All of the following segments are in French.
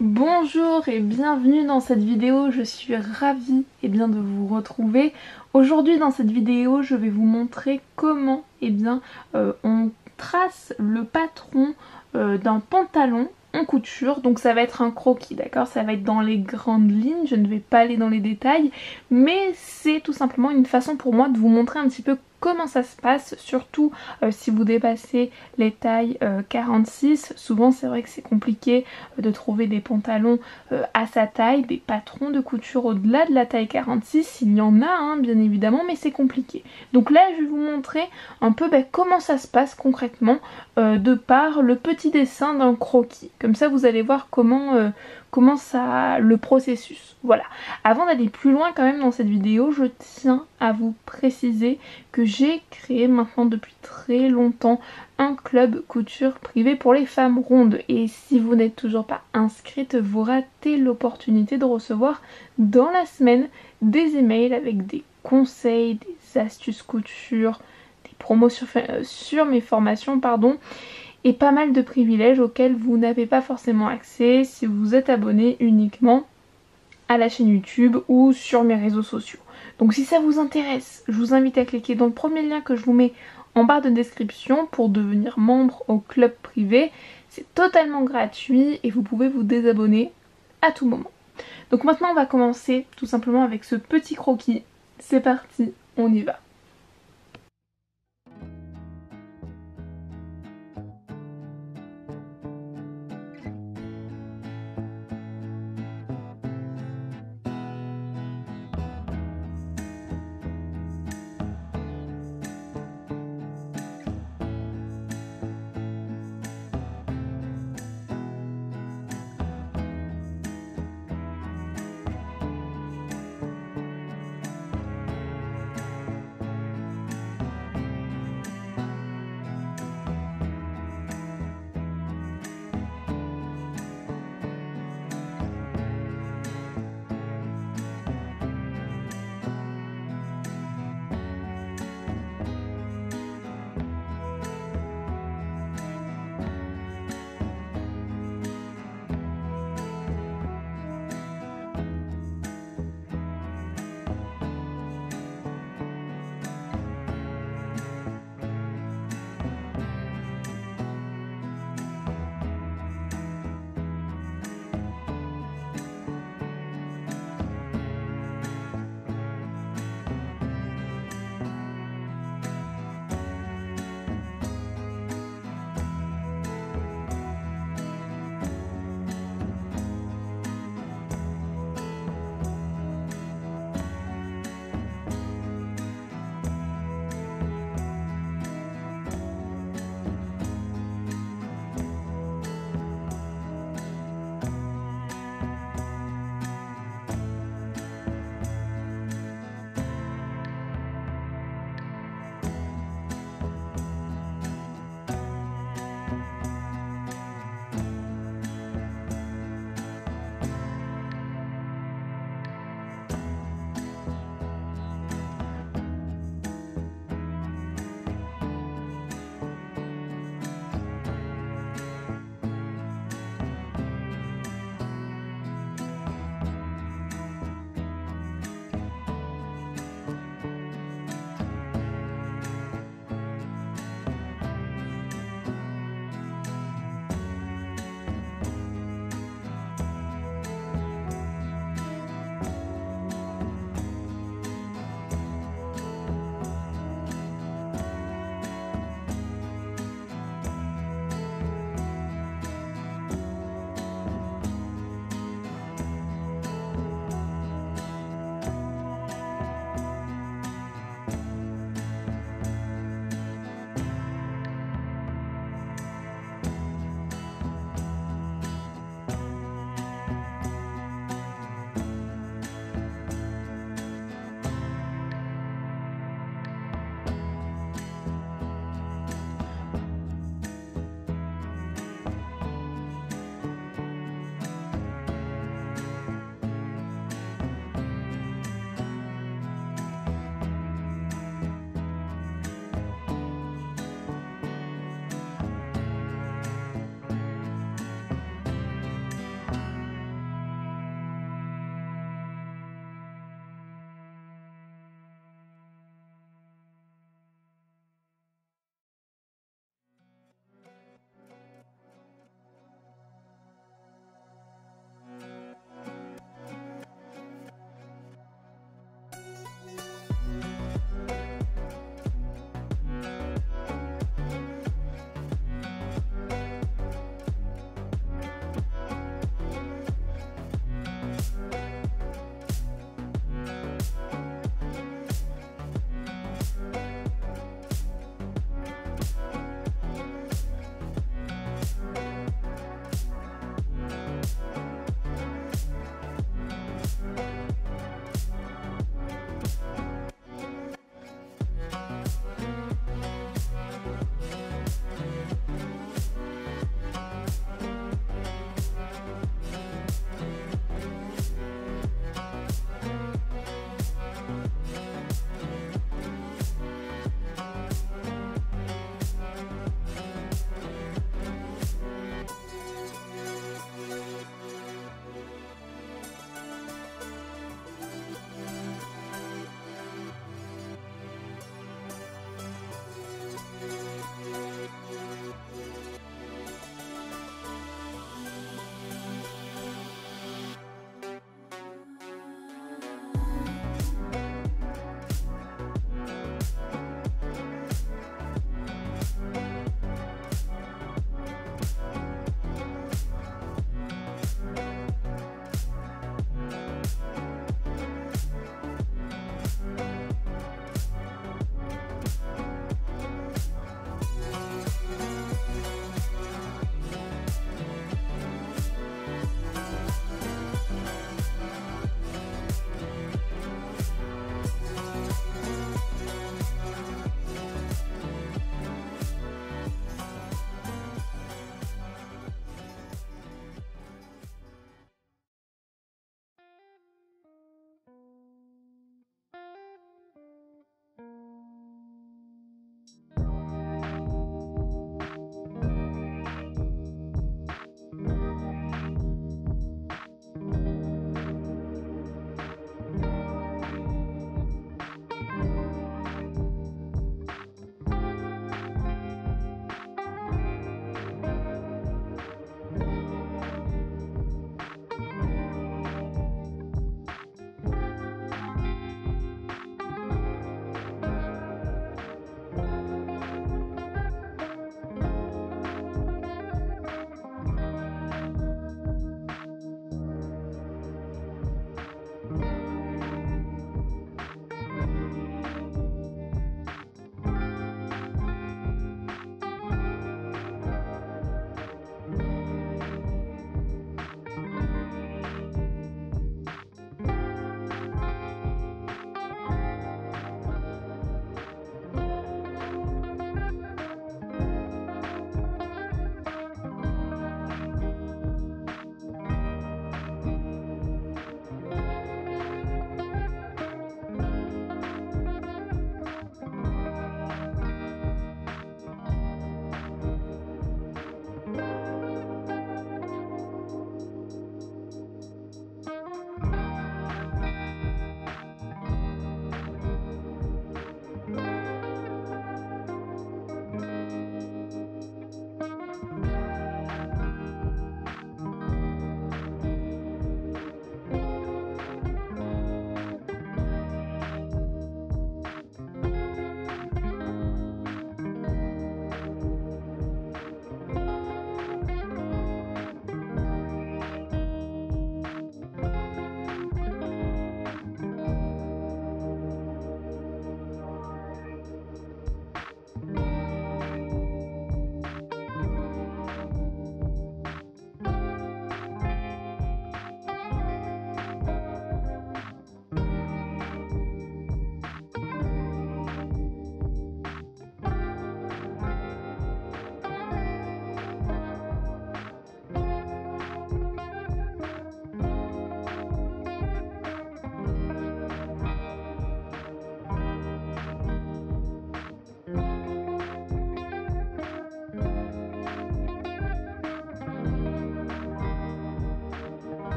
Bonjour et bienvenue dans cette vidéo, je suis ravie de vous retrouver. Aujourd'hui dans cette vidéo je vais vous montrer comment on trace le patron d'un pantalon en couture. Donc ça va être un croquis, d'accord? Ça va être dans les grandes lignes, je ne vais pas aller dans les détails, mais c'est tout simplement une façon pour moi de vous montrer un petit peu comment ça se passe, surtout si vous dépassez les tailles 46. Souvent c'est vrai que c'est compliqué de trouver des pantalons à sa taille, des patrons de couture au-delà de la taille 46, il y en a bien évidemment, mais c'est compliqué. Donc là je vais vous montrer un peu comment ça se passe concrètement de par le petit dessin d'un croquis. Comme ça vous allez voir comment ça, le processus. Voilà. Avant d'aller plus loin quand même dans cette vidéo, je tiens à vous préciser que j'ai créé maintenant depuis très longtemps un club couture privé pour les femmes rondes. Et si vous n'êtes toujours pas inscrite, vous ratez l'opportunité de recevoir dans la semaine des emails avec des conseils, des astuces couture, des promos sur mes formations, et pas mal de privilèges auxquels vous n'avez pas forcément accès si vous êtes abonné uniquement à la chaîne YouTube ou sur mes réseaux sociaux. Donc si ça vous intéresse, je vous invite à cliquer dans le premier lien que je vous mets en barre de description pour devenir membre au club privé. C'est totalement gratuit et vous pouvez vous désabonner à tout moment. Donc maintenant on va commencer tout simplement avec ce petit croquis. C'est parti, on y va.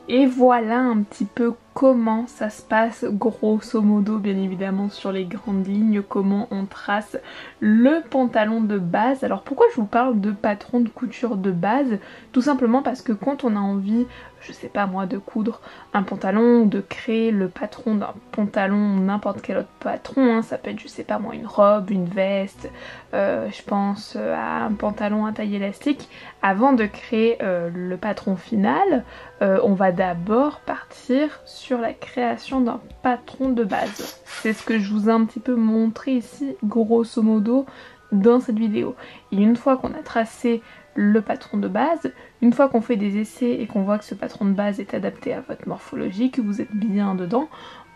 Et voilà un petit peu comment ça se passe grosso modo, bien évidemment sur les grandes lignes, comment on trace le pantalon de base. Alors pourquoi je vous parle de patron de couture de base? Tout simplement parce que quand on a envie, je sais pas moi, de coudre un pantalon ou de créer le patron d'un pantalon, n'importe quel autre patron, hein, ça peut être je sais pas moi une robe, une veste, je pense à un pantalon à taille élastique. Avant de créer le patron final, on va d'abord partir sur la création d'un patron de base. C'est ce que je vous ai un petit peu montré ici grosso modo dans cette vidéo. Et une fois qu'on a tracé le patron de base, une fois qu'on fait des essais et qu'on voit que ce patron de base est adapté à votre morphologie, que vous êtes bien dedans,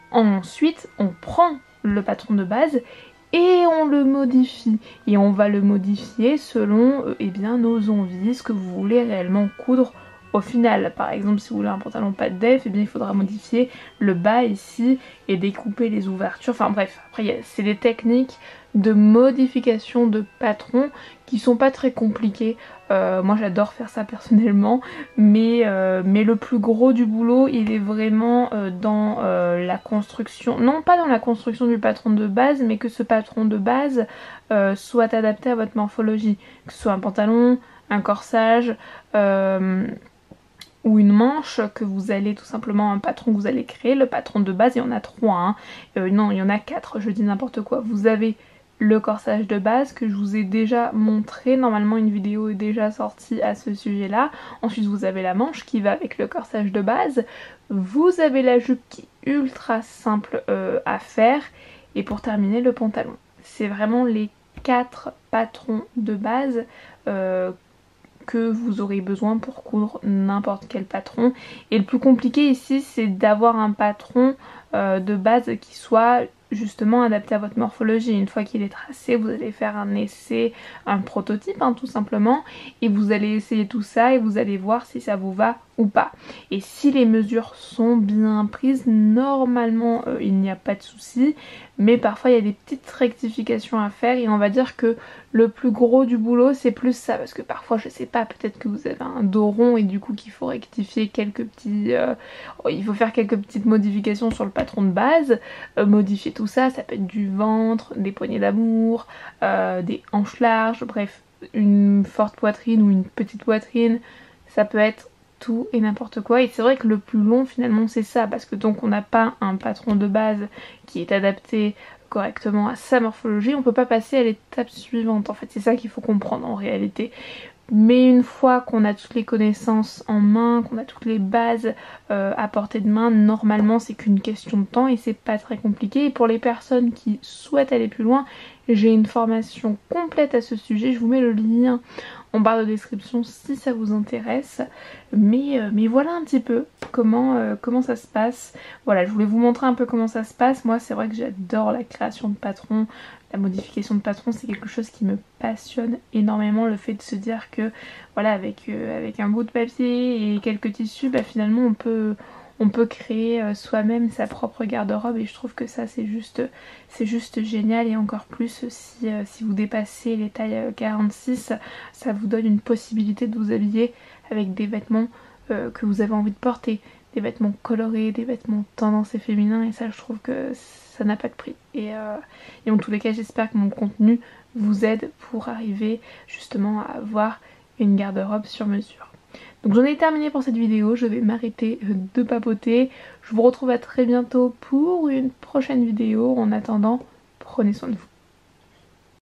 ensuite on prend le patron de base et on le modifie. Et on va le modifier selon eh bien, nos envies, ce que vous voulez réellement coudre au final. Par exemple, si vous voulez un pantalon pas de def, eh bien, il faudra modifier le bas ici et découper les ouvertures. Enfin bref, après c'est des techniques de modification de patron qui sont pas très compliquées. Moi j'adore faire ça personnellement, mais le plus gros du boulot il est vraiment dans la construction, non pas dans la construction du patron de base, mais que ce patron de base soit adapté à votre morphologie, que ce soit un pantalon, un corsage, ou une manche que vous allez tout simplement, un patron que vous allez créer. Le patron de base il y en a 3, hein. Non il y en a 4, je dis n'importe quoi. Vous avez le corsage de base que je vous ai déjà montré, normalement une vidéo est déjà sortie à ce sujet là. Ensuite vous avez la manche qui va avec le corsage de base, vous avez la jupe qui est ultra simple à faire, et pour terminer le pantalon. C'est vraiment les 4 patrons de base que vous aurez besoin pour coudre n'importe quel patron. Et le plus compliqué ici c'est d'avoir un patron de base qui soit justement adapté à votre morphologie. Une fois qu'il est tracé, vous allez faire un essai, un prototype hein, tout simplement, et vous allez essayer tout ça et vous allez voir si ça vous va ou pas. Et si les mesures sont bien prises, normalement il n'y a pas de souci, mais parfois il y a des petites rectifications à faire, et on va dire que le plus gros du boulot c'est plus ça, parce que parfois je sais pas, peut-être que vous avez un dos rond et du coup qu'il faut rectifier quelques petits il faut faire quelques petites modifications sur le patron de base, modifier tout ça, ça peut être du ventre, des poignées d'amour, des hanches larges, bref, une forte poitrine ou une petite poitrine, ça peut être tout et n'importe quoi. Et c'est vrai que le plus long finalement c'est ça, parce que donc on n'a pas un patron de base qui est adapté correctement à sa morphologie, on peut pas passer à l'étape suivante en fait, c'est ça qu'il faut comprendre en réalité. Mais une fois qu'on a toutes les connaissances en main, qu'on a toutes les bases à portée de main, normalement c'est qu'une question de temps et c'est pas très compliqué. Et pour les personnes qui souhaitent aller plus loin, j'ai une formation complète à ce sujet, je vous mets le lien en barre de description si ça vous intéresse. Mais voilà un petit peu comment ça se passe. Voilà, je voulais vous montrer un peu comment ça se passe. Moi c'est vrai que j'adore la création de patrons. La modification de patron c'est quelque chose qui me passionne énormément, le fait de se dire que voilà avec un bout de papier et quelques tissus bah, finalement on peut créer soi-même sa propre garde-robe, et je trouve que ça c'est juste génial. Et encore plus si vous dépassez les tailles 46, ça vous donne une possibilité de vous habiller avec des vêtements que vous avez envie de porter, des vêtements colorés, des vêtements tendance et féminins, et ça je trouve que ça n'a pas de prix. Et en tous les cas j'espère que mon contenu vous aide pour arriver justement à avoir une garde-robe sur mesure. Donc j'en ai terminé pour cette vidéo, je vais m'arrêter de papoter. Je vous retrouve à très bientôt pour une prochaine vidéo. En attendant, prenez soin de vous.